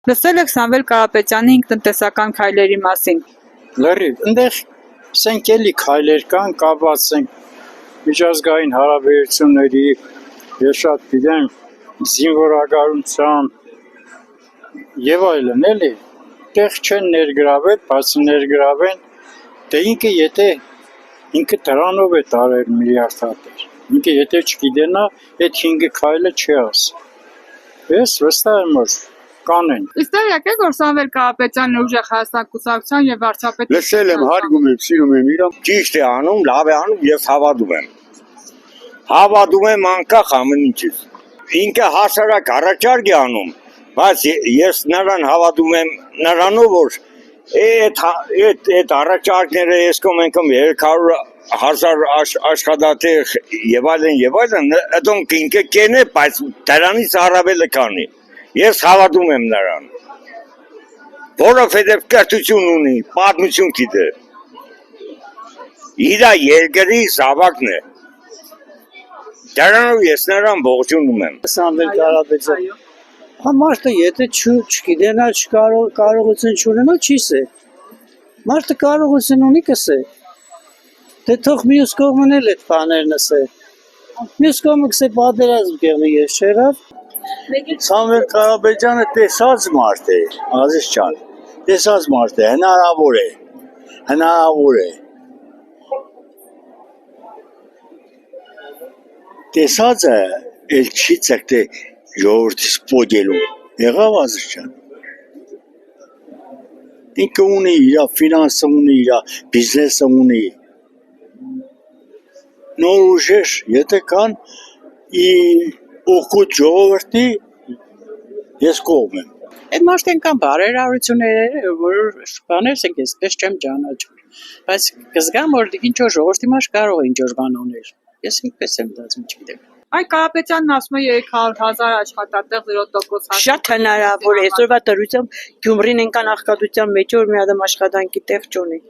Լսել եք Սամվել Կարապետյանի ինքնտնտեսական քայլերի մասին։ Լրիվ, այնտեղ ասենք էլի քայլեր կան, կապված են միջազգային հարաբերությունների, ես շատ գիտեմ, զինվորականության եւ այլն, էլի։ Տեղ չեն ներգրավել, բացի ներգրավեն, դե ինքը դրանով է տարել միլիարդատեր։ Ինքը եթե չգիտենա, այդ 5 քայլը չի ասի։ Ես վստահ եմ, որ կանեն։ Իսկ տեղյակ եք, որ Սամվել Կարապետյանն ուժեղ Հայաստան կուսակցության եւ վարչապետի Լսել եմ, հարգում եմ, սիրում եմ իրան։ Ճիշտ է անում, լավ է անում, ես հավատում եմ։ Հավատում եմ անկախ ամեն ինչից։ Ինքը հասարակ առաջարկ է անում, բայց ես նրան հավատում եմ նրանով, որ այդ առաջարկները ես կոմենքում 300,000 աշխատատեղ եւ այլն, այդոնք ինքը կենե, բայց դրանից առավելը կանի։ Ես հավատում եմ նրան, որովհետև կրթություն ունի, պատմություն գիտե։ Իր երկրի զավակն է։ Դրանով ես նրան ողջունում եմ։ Սամվել Կարապետյան։ Մարդը եթե չգիտենա, կարողություն չունենա, չի սե։ Մարդը կարողություն ունի կսե։ Դե թող մյուս կողմն էլ այդ բաներն ասե։ Մյուս կողմը կսե պատերազմ կեղնի ես չեղավ։ Սամվել Կարապետյանը տեսած մարդ է, Ազիզ ջան, տեսած մարդ է, հնարավոր է։ Տեսածը էլ չի ցկտե ժողովրդից պոդելու, եղավ Ազիզ ջան։ Ինքը ունի իր ֆինանսը ունի, իր բիզնեսը ունի։ Նոր ուժեր, եթե կան, օգուտ ժողովրդի, ես կողմ եմ։ Այդ մարդեն կան բարերարությունները, որ բաներ ենք այսպես չեմ ճանաչում, բայց կզգամ, որ ինչ որ ժողովրդի մեջ կարող է ինչ որ բան անել։ Ես ինքպես եմ դարձում, չգիտեմ։ Այ Կարապետյանն ասում է 300,000 աշխատատեղ 0% Շատ հնարավոր է, այսօրվա դրությամբ Գյումրին ենքան աղքատության մեջ որ մի հատ աշխատանքի տեղ չունի։